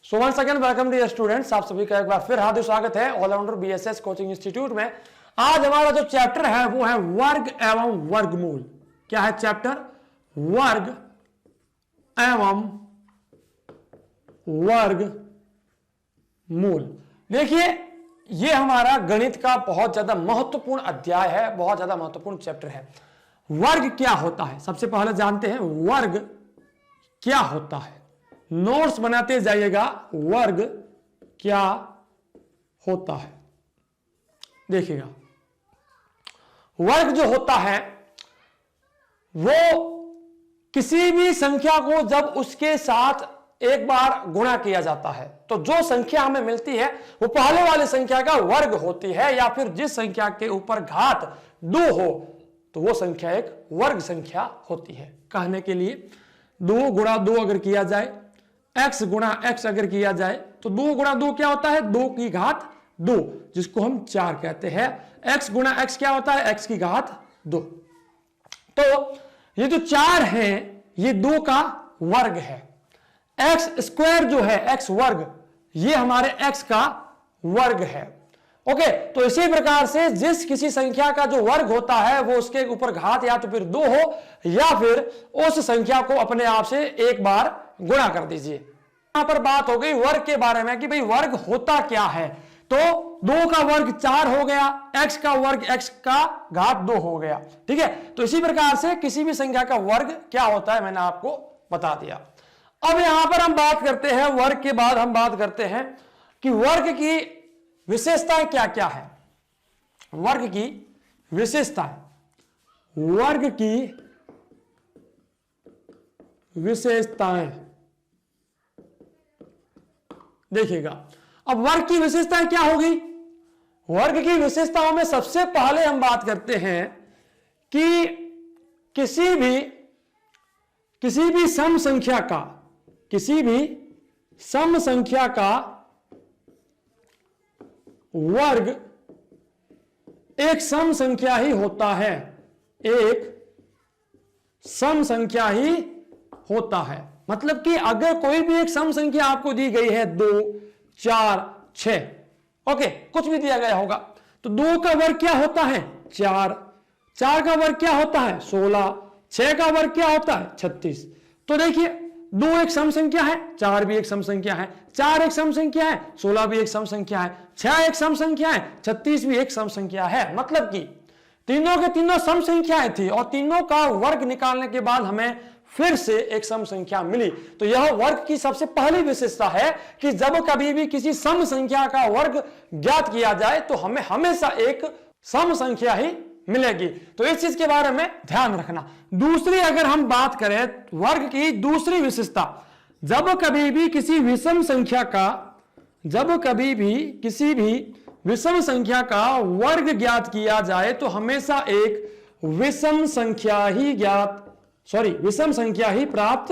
सो once again welcome dear students, आप सभी का एक बार फिर हार्दिक स्वागत है ऑलराउंडर बीएसएस कोचिंग इंस्टीट्यूट में। आज हमारा जो चैप्टर है वो है वर्ग एवं वर्गमूल। क्या है चैप्टर? वर्ग एवं वर्गमूल। देखिए, ये हमारा गणित का बहुत ज्यादा महत्वपूर्ण अध्याय है, बहुत ज्यादा महत्वपूर्ण चैप्टर है। वर्ग क्या होता है, सबसे पहले जानते हैं वर्ग क्या होता है। नोट्स बनाते जाइएगा, वर्ग क्या होता है। देखिएगा, वर्ग जो होता है वो किसी भी संख्या को जब उसके साथ एक बार गुणा किया जाता है तो जो संख्या हमें मिलती है वो पहले वाली संख्या का वर्ग होती है, या फिर जिस संख्या के ऊपर घात 2 हो तो वो संख्या एक वर्ग संख्या होती है। कहने के लिए 2 गुणा 2 अगर किया जाए, x गुणा x अगर किया जाए तो 2 गुणा 2 क्या होता है? 2 की घात 2, जिसको हम 4 कहते हैं। x गुणा x क्या होता है? x की घात 2। तो ये जो 4 है ये 2 का वर्ग है। x स्क्वायर जो है, x वर्ग, ये हमारे x का वर्ग है। ओके, तो इसी प्रकार से जिस किसी संख्या का जो वर्ग होता है वो उसके ऊपर घात या तो फिर 2 हो या फिर उस संख्या को अपने आप से एक बार गुणा कर दीजिए। यहां पर बात हो गई वर्ग के बारे में कि भाई वर्ग होता क्या है। तो 2 का वर्ग 4 हो गया, x का वर्ग x का घात 2 हो गया। ठीक है, तो इसी प्रकार से किसी भी संख्या का वर्ग क्या होता है मैंने आपको बता दिया। अब यहां पर हम बात करते हैं वर्ग के बाद हम बात करते हैं कि वर्ग की विशेषताएं क्या क्या है। वर्ग की विशेषताएं, वर्ग की विशेषताएं देखिएगा। अब वर्ग की विशेषताएं क्या होगी? वर्ग की विशेषताओं में सबसे पहले हम बात करते हैं कि किसी भी सम संख्या का, किसी भी सम संख्या का वर्ग एक सम संख्या ही होता है, एक सम संख्या ही होता है। मतलब कि अगर कोई भी एक सम संख्या आपको दी गई है 2, 4, 6, ओके, कुछ भी दिया गया होगा, तो 2 का वर्ग क्या होता है? 4, 4 का वर्ग क्या होता है? 16, 6 का वर्ग क्या होता है? 36। तो देखिए, 2 एक सम संख्या है, 4 भी एक सम संख्या है, 4 एक सम संख्या है, 16 भी एक सम संख्या है, 6 एक सम संख्या है, 36 भी एक सम संख्या है। मतलब कि तीनों के तीनों सम संख्याएं थी और तीनों का वर्ग निकालने के बाद हमें फिर से एक सम संख्या मिली। तो यह वर्ग की सबसे पहली विशेषता है कि जब कभी भी किसी सम संख्या का वर्ग ज्ञात किया जाए तो हमें हमेशा एक सम संख्या ही मिलेगी। तो इस चीज के बारे में ध्यान रखना। दूसरी अगर हम बात करें वर्ग की दूसरी विशेषता, जब कभी भी किसी विषम संख्या का, जब कभी भी किसी भी विषम संख्या का वर्ग ज्ञात किया जाए तो हमेशा एक विषम संख्या ही प्राप्त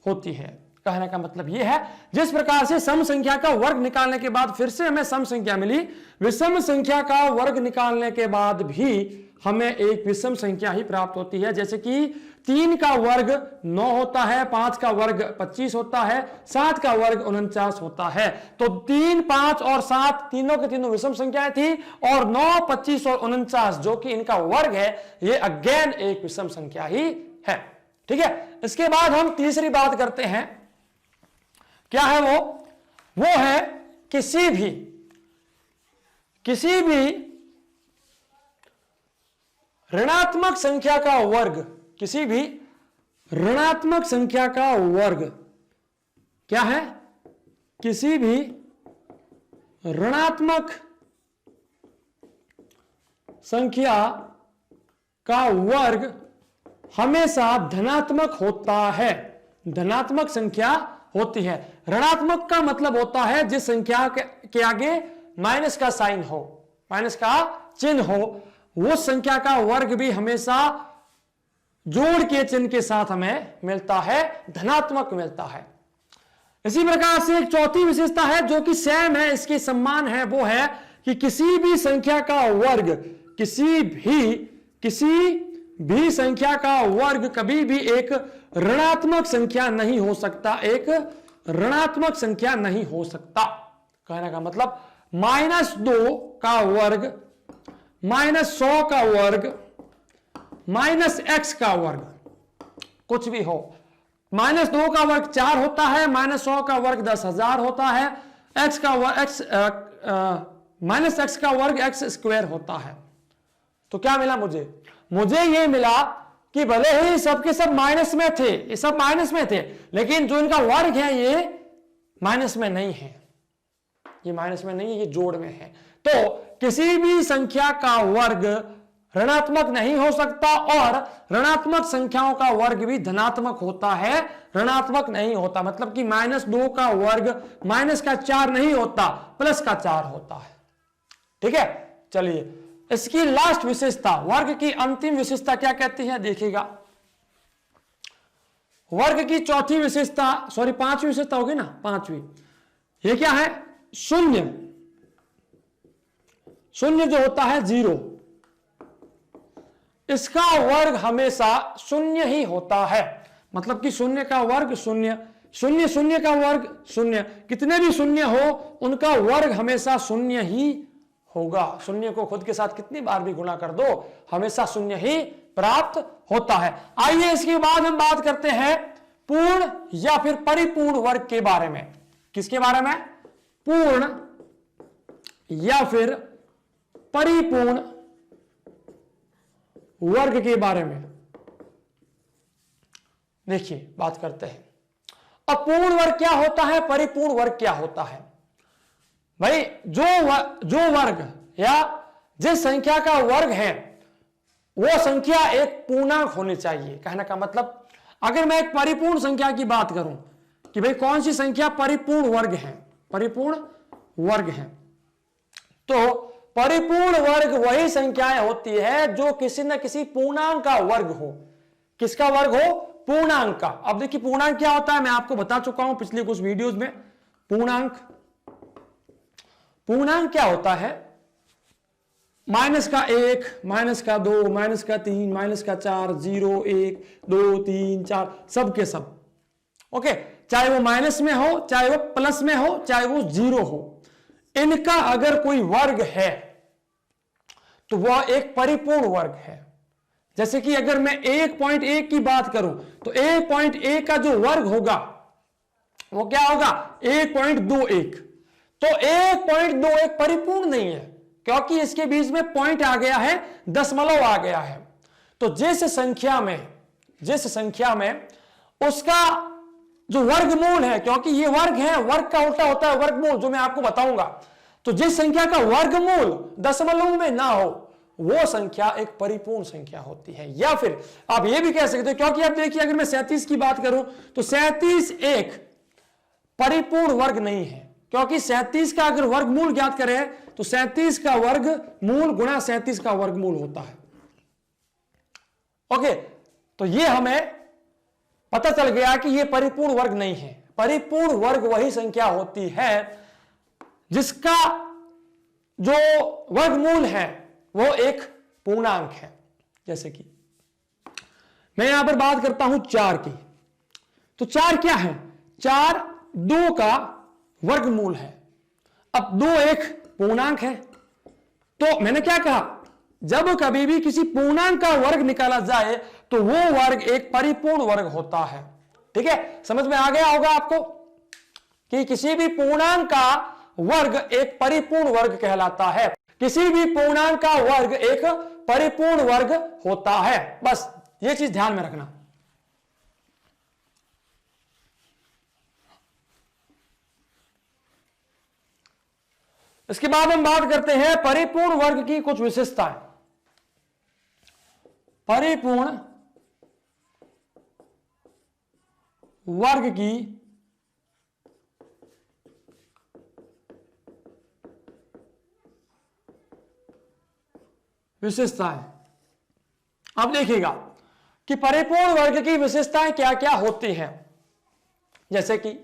होती है। कहने का मतलब यह है, जिस प्रकार से सम संख्या का वर्ग निकालने के बाद फिर से हमें सम संख्या मिली, विषम संख्या का वर्ग निकालने के बाद भी हमें एक विषम संख्या ही प्राप्त होती है। जैसे कि 3 का वर्ग 9 होता है, 5 का वर्ग 25 होता है, 7 का वर्ग 49 होता है। तो 3, 5 और 7 तीनों के तीनों विषम संख्याएं थी और 9, 25 और 49 जो कि इनका वर्ग है, ये अगेन एक विषम संख्या ही है। ठीक है, इसके बाद हम तीसरी बात करते हैं। क्या है वो है किसी भी ऋणात्मक संख्या का वर्ग, किसी भी ऋणात्मक संख्या का वर्ग। क्या है? किसी भी ऋणात्मक संख्या का वर्ग हमेशा धनात्मक होता है, धनात्मक संख्या होती है। ऋणात्मक का मतलब होता है जिस संख्या के आगे माइनस का साइन हो, माइनस का चिन्ह हो, वो संख्या का वर्ग भी हमेशा जोड़ के चिन्ह के साथ हमें मिलता है, धनात्मक मिलता है। इसी प्रकार से एक चौथी विशेषता है जो कि सेम है, इसके समान है, वो है कि किसी भी संख्या का वर्ग, किसी भी संख्या का वर्ग कभी भी एक ऋणात्मक संख्या नहीं हो सकता, एक ऋणात्मक संख्या नहीं हो सकता। कहने का मतलब -2 का वर्ग, -100 का वर्ग, -x का वर्ग, कुछ भी हो। -2 का वर्ग 4 होता है, -100 का वर्ग 10,000 होता है, x का वर्ग -x का वर्ग x² होता है। तो क्या मिला मुझे ये मिला कि भले ही सबके सब माइनस में थे, ये सब माइनस में थे, लेकिन जो इनका वर्ग है ये माइनस में नहीं है, ये माइनस में नहीं है, ये जोड़ में है। तो किसी भी संख्या का वर्ग ऋणात्मक नहीं हो सकता और ऋणात्मक संख्याओं का वर्ग भी धनात्मक होता है, ऋणात्मक नहीं होता। मतलब कि -2 का वर्ग -4 नहीं होता, +4 होता है। ठीक है, चलिए इसकी लास्ट विशेषता, वर्ग की अंतिम विशेषता क्या कहती है देखिएगा। वर्ग की चौथी विशेषता, सॉरी 5वीं विशेषता होगी ना, 5वीं, ये क्या है? शून्य। शून्य जो होता है 0, इसका वर्ग हमेशा शून्य ही होता है। मतलब कि शून्य का वर्ग शून्य, शून्य शून्य का वर्ग शून्य, कितने भी शून्य हो उनका वर्ग हमेशा शून्य ही होगा। शून्य को खुद के साथ कितनी बार भी गुणा कर दो, हमेशा शून्य ही प्राप्त होता है। आइए इसके बाद हम बात करते हैं पूर्ण या फिर परिपूर्ण वर्ग के बारे में। किसके बारे में? पूर्ण या फिर परिपूर्ण वर्ग के बारे में। देखिए बात करते हैं। अब पूर्ण वर्ग क्या होता है, परिपूर्ण वर्ग क्या होता है? भाई जो वर्ग या जिस संख्या का वर्ग है वो संख्या एक पूर्णांक होनी चाहिए। कहने का मतलब अगर मैं एक परिपूर्ण संख्या की बात करूं कि भाई कौन सी संख्या परिपूर्ण वर्ग है, परिपूर्ण वर्ग है, तो परिपूर्ण वर्ग वही संख्याएं होती है जो किसी न किसी पूर्णांक का वर्ग हो। किसका वर्ग हो? पूर्णांक का। अब देखिए पूर्णांक क्या होता है, मैं आपको बता चुका हूं पिछले कुछ वीडियोस में। पूर्णांक क्या होता है? -1, -2, -3, -4, 0, 1, 2, 3, 4, सब के सब। ओके, चाहे वो माइनस में हो, चाहे वो प्लस में हो, चाहे वो 0 हो, इनका अगर कोई वर्ग है तो वह एक परिपूर्ण वर्ग है। जैसे कि अगर मैं 1.1 की बात करूं तो 1.1 का जो वर्ग होगा वो क्या होगा? 1.21। तो 1.21 परिपूर्ण नहीं है क्योंकि इसके बीच में पॉइंट आ गया है, दशमलव आ गया है। तो जिस संख्या में उसका जो वर्गमूल है, क्योंकि ये वर्ग है, वर्ग का उल्टा होता है वर्गमूल, जो मैं आपको बताऊंगा। तो जिस संख्या का वर्गमूल दशमलव में ना हो वो संख्या एक परिपूर्ण संख्या होती है। या फिर आप ये भी कह सकते हो, क्योंकि आप देखिए अगर मैं 37 की बात करूं तो 37 एक परिपूर्ण वर्ग नहीं है, क्योंकि 37 का अगर वर्गमूल ज्ञात करें तो 37 का वर्गमूल गुणा 37 का वर्गमूल होता है। ओके, तो ये हमें पता चल गया कि ये परिपूर्ण वर्ग नहीं है। परिपूर्ण वर्ग वही संख्या होती है जिसका जो वर्गमूल है वो एक पूर्णांक है। जैसे कि मैं यहां पर बात करता हूं 4 की, तो 4 क्या है? 4 2 का वर्गमूल है। अब 2 एक पूर्णांक है। तो मैंने क्या कहा, जब कभी भी किसी पूर्णांक का वर्ग निकाला जाए तो वो वर्ग एक परिपूर्ण वर्ग होता है। ठीक है, समझ में आ गया होगा आपको कि किसी भी पूर्णांक का वर्ग एक परिपूर्ण वर्ग कहलाता है। किसी भी पूर्णांक का वर्ग एक परिपूर्ण वर्ग होता है। बस ये चीज ध्यान में रखना। इसके बाद हम बात करते हैं परिपूर्ण वर्ग की कुछ विशेषताएं। परिपूर्ण वर्ग की विशेषताएं। अब देखिएगा कि परिपूर्ण वर्ग की विशेषताएं क्या क्या होती हैं। जैसे कि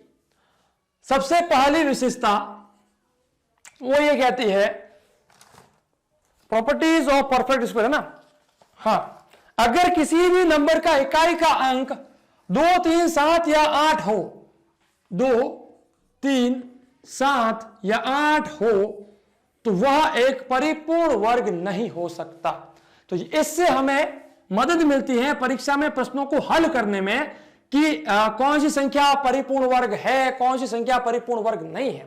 सबसे पहली विशेषता वो ये कहती है प्रॉपर्टीज ऑफ परफेक्ट स्क्वायर, है ना। हाँ, अगर किसी भी नंबर का इकाई का अंक 2, 3, 7 या 8 हो 2, 3, 7 या 8 हो तो वह एक परिपूर्ण वर्ग नहीं हो सकता। तो इससे हमें मदद मिलती है परीक्षा में प्रश्नों को हल करने में कि कौन सी संख्या परिपूर्ण वर्ग है, कौन सी संख्या परिपूर्ण वर्ग नहीं है।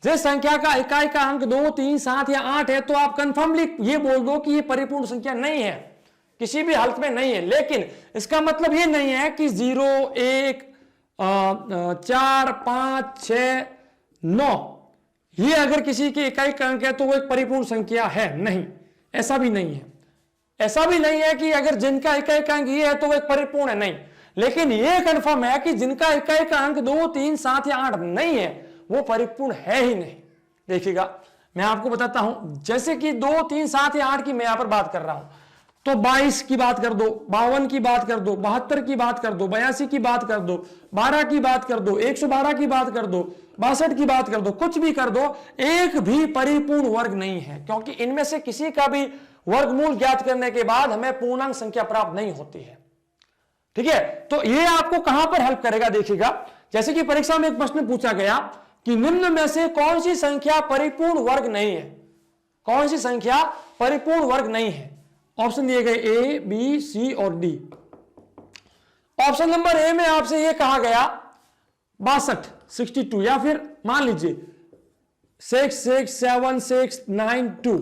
जिस संख्या का इकाई का अंक 2, 3, 7 या 8 है तो आप कंफर्मली ये बोल दो कि ये परिपूर्ण संख्या नहीं है, किसी भी हालत में नहीं है। लेकिन इसका मतलब ये नहीं है कि 0, 1, 4, 5, 6, 9 ये अगर किसी की इकाई का अंक है तो वो एक परिपूर्ण संख्या है, नहीं, ऐसा भी नहीं है। ऐसा भी नहीं है कि अगर जिनका इकाई का अंक ये है तो वो एक परिपूर्ण है, नहीं। लेकिन ये कंफर्म है कि जिनका इकाई का अंक 2, 3, 7 या 8 नहीं है वो परिपूर्ण है ही नहीं। देखिएगा मैं आपको बताता हूं, जैसे कि 2, 3, 7 या 8 की मैं यहां पर बात कर रहा हूं तो 22 की बात कर दो, 52 की बात कर दो, 72 की बात कर दो, 82 की बात कर दो, 12 की बात कर दो, 112 की बात कर दो, 62 की बात कर दो, कुछ भी कर दो, एक भी परिपूर्ण वर्ग नहीं है, क्योंकि इनमें से किसी का भी वर्गमूल ज्ञात करने के बाद हमें पूर्णांक संख्या प्राप्त नहीं होती है। ठीक है, तो ये आपको कहां पर हेल्प करेगा, देखिएगा। जैसे कि परीक्षा में एक प्रश्न पूछा गया कि निम्न में से कौन सी संख्या परिपूर्ण वर्ग नहीं है, कौन सी संख्या परिपूर्ण वर्ग नहीं है। ऑप्शन दिए गए ए, बी, सी और डी। ऑप्शन नंबर ए में आपसे यह कहा गया 62, 62 या फिर मान लीजिए 6, 6, 7, 6, 9, 2।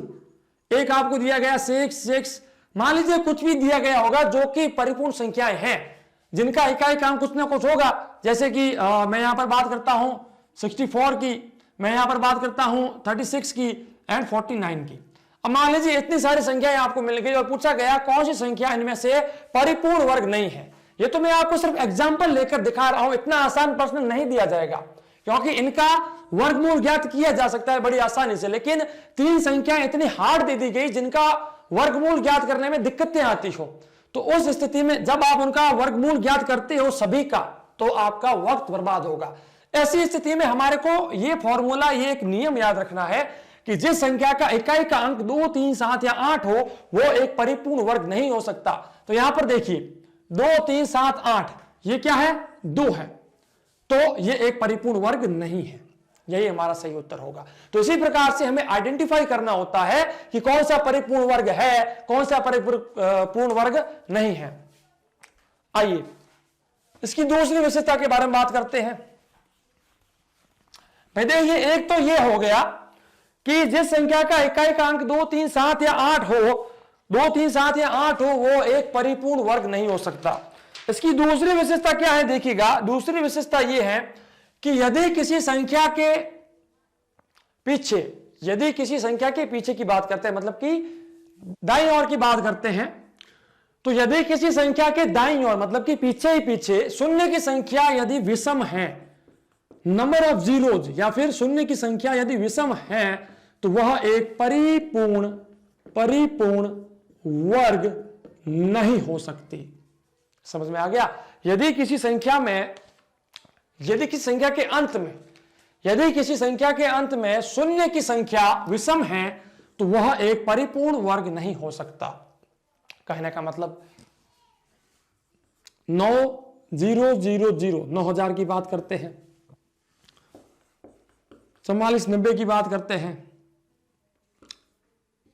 एक आपको दिया गया 6, 6, मान लीजिए कुछ भी दिया गया होगा जो कि परिपूर्ण संख्याएं हैं, जिनका इकाई का अंक कुछ ना कुछ होगा। जैसे कि मैं यहां पर बात करता हूं 64 की, मैं यहां पर बात करता हूं 36 की एंड 49 की। अब मान लीजिए इतनी सारी संख्याएं आपको मिल गई और पूछा गया कौन सी संख्या इनमें से परिपूर्ण वर्ग नहीं है। ये तो मैं आपको सिर्फ एग्जांपल लेकर दिखा रहा हूं, इतना आसान प्रश्न नहीं दिया जाएगा क्योंकि इनका वर्गमूल ज्ञात किया जा सकता है बड़ी आसानी से। लेकिन 3 संख्याएं इतनी हार्ड दे दी गई जिनका वर्गमूल ज्ञात करने में दिक्कतें आती हो, तो उस स्थिति में जब आप उनका वर्गमूल ज्ञात करते हो सभी का, तो आपका वक्त बर्बाद होगा। ऐसी स्थिति में हमारे को यह फॉर्मूला, ये एक नियम याद रखना है कि जिस संख्या का इकाई का अंक 2, 3, 7 या 8 हो वो एक परिपूर्ण वर्ग नहीं हो सकता। तो यहां पर देखिए 2, 3, 7, 8 ये क्या है, 2 है, तो ये एक परिपूर्ण वर्ग नहीं है। यही हमारा सही उत्तर होगा। तो इसी प्रकार से हमें आइडेंटिफाई करना होता है कि कौन सा परिपूर्ण वर्ग है, कौन सा परिपूर्ण वर्ग नहीं है। आइए इसकी दूसरी विशेषता के बारे में बात करते हैं। भाई देखिए, एक तो यह हो गया कि जिस संख्या का इकाई का अंक 2, 3, 7 या 8 हो, 2, 3, 7 या 8 हो, वो एक परिपूर्ण वर्ग नहीं हो सकता। इसकी दूसरी विशेषता क्या है, देखिएगा। दूसरी विशेषता यह है कि यदि किसी संख्या के पीछे, यदि किसी संख्या के पीछे की बात करते हैं, मतलब कि दाईं ओर की बात करते हैं, तो यदि किसी संख्या के दाईं ओर मतलब कि पीछे ही पीछे शून्य की संख्या यदि विषम है, नंबर ऑफ जीरोज, या फिर शून्य की संख्या यदि विषम है, तो वह एक परिपूर्ण वर्ग नहीं हो सकती। समझ में आ गया। यदि किसी संख्या में, यदि किसी संख्या के अंत में, यदि किसी संख्या के अंत में शून्य की संख्या विषम है तो वह एक परिपूर्ण वर्ग नहीं हो सकता। कहने का मतलब 9000, 9000 की बात करते हैं, 4490 की बात करते हैं,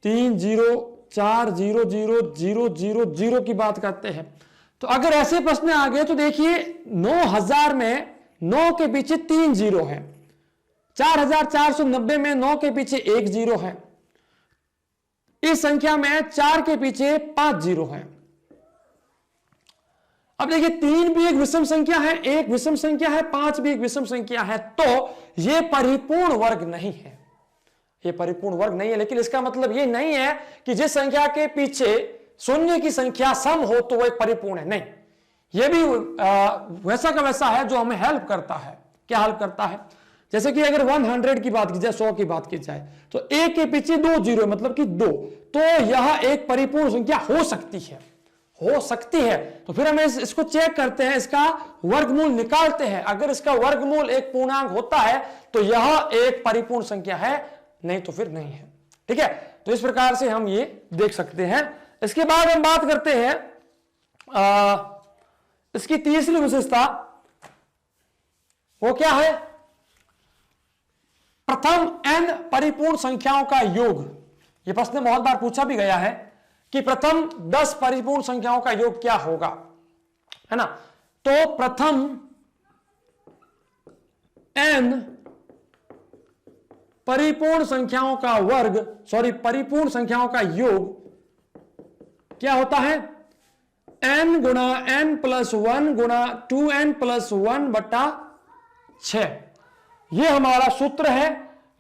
30400000 की बात करते हैं। तो अगर ऐसे प्रश्न आ गए तो देखिए 9000 में 9 के पीछे 3 जीरो है, 4490 में 9 के पीछे 1 जीरो है, इस संख्या में 4 के पीछे 5 जीरो है। अब देखिए 3 भी एक विषम संख्या है, 1 विषम संख्या है, 5 भी एक विषम संख्या है, तो यह परिपूर्ण वर्ग नहीं है, यह परिपूर्ण वर्ग नहीं है। लेकिन इसका मतलब यह नहीं है कि जिस संख्या के पीछे शून्य की संख्या सम हो तो वह एक परिपूर्ण है, नहीं। यह भी वैसा का वैसा है जो हमें हेल्प करता है। क्या हेल्प करता है, जैसे कि अगर 100 की बात की जाए, 100 की बात की जाए, तो 1 के पीछे 2 जीरो मतलब कि 2, तो यह एक परिपूर्ण संख्या हो सकती है, हो सकती है। तो फिर हम इसको चेक करते हैं, इसका वर्गमूल निकालते हैं। अगर इसका वर्गमूल एक पूर्णांक होता है तो यह एक परिपूर्ण संख्या है, नहीं तो फिर नहीं है। ठीक है, तो इस प्रकार से हम ये देख सकते हैं। इसके बाद हम बात करते हैं इसकी तीसरी विशेषता, वो क्या है? प्रथम n परिपूर्ण संख्याओं का योग। यह प्रश्न बहुत बार पूछा भी गया है कि प्रथम 10 परिपूर्ण संख्याओं का योग क्या होगा, है ना। तो प्रथम n परिपूर्ण संख्याओं का वर्ग, परिपूर्ण संख्याओं का योग क्या होता है? n गुणा n प्लस 1 गुणा 2n प्लस 1 बटा 6। यह हमारा सूत्र है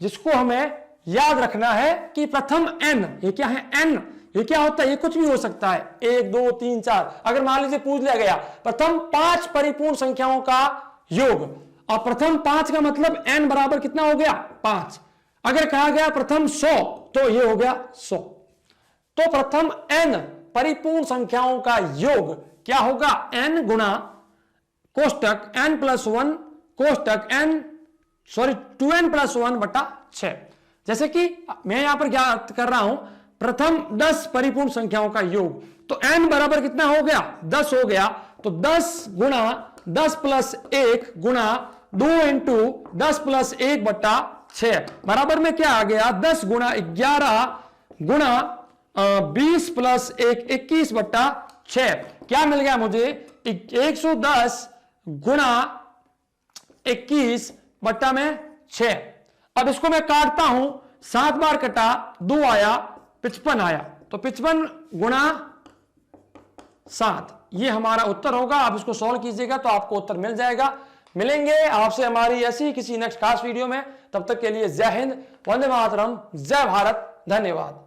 जिसको हमें याद रखना है कि प्रथम n, ये क्या है? n, ये क्या होता है? ये कुछ भी हो सकता है, 1 2 3 4। अगर मान लीजिए पूछ लिया गया प्रथम 5 परिपूर्ण संख्याओं का योग, और प्रथम 5 का मतलब n बराबर कितना हो गया? 5। अगर कहा गया प्रथम 100, तो ये हो गया 100। तो प्रथम n परिपूर्ण संख्याओं का योग क्या होगा? n गुणा कोष्टक n plus 1 कोष्टक n 2n plus 1 बटा 6। जैसे कि मैं यहां पर क्या कर रहा हूं, प्रथम 10 परिपूर्ण संख्याओं का योग, तो n बराबर कितना हो गया? 10 हो गया। तो 10 गुणा 10 प्लस 1 गुणा 2 इंटू 10 प्लस 1 बटा 6 बराबर में क्या आ गया? 10 गुणा 11 गुणा 20 प्लस 1 21 बटा 6। क्या मिल गया मुझे? 110 गुणा 21 बट्टा में 6। अब इसको मैं काटता हूं, 7 बार कटा, 2 आया, 55 आया, तो 55 गुणा 7 ये हमारा उत्तर होगा। आप इसको सॉल्व कीजिएगा तो आपको उत्तर मिल जाएगा। मिलेंगे आपसे हमारी ऐसी किसी नेक्स्ट खास वीडियो में, तब तक के लिए जय हिंद, वंदे मातरम, जय भारत, धन्यवाद।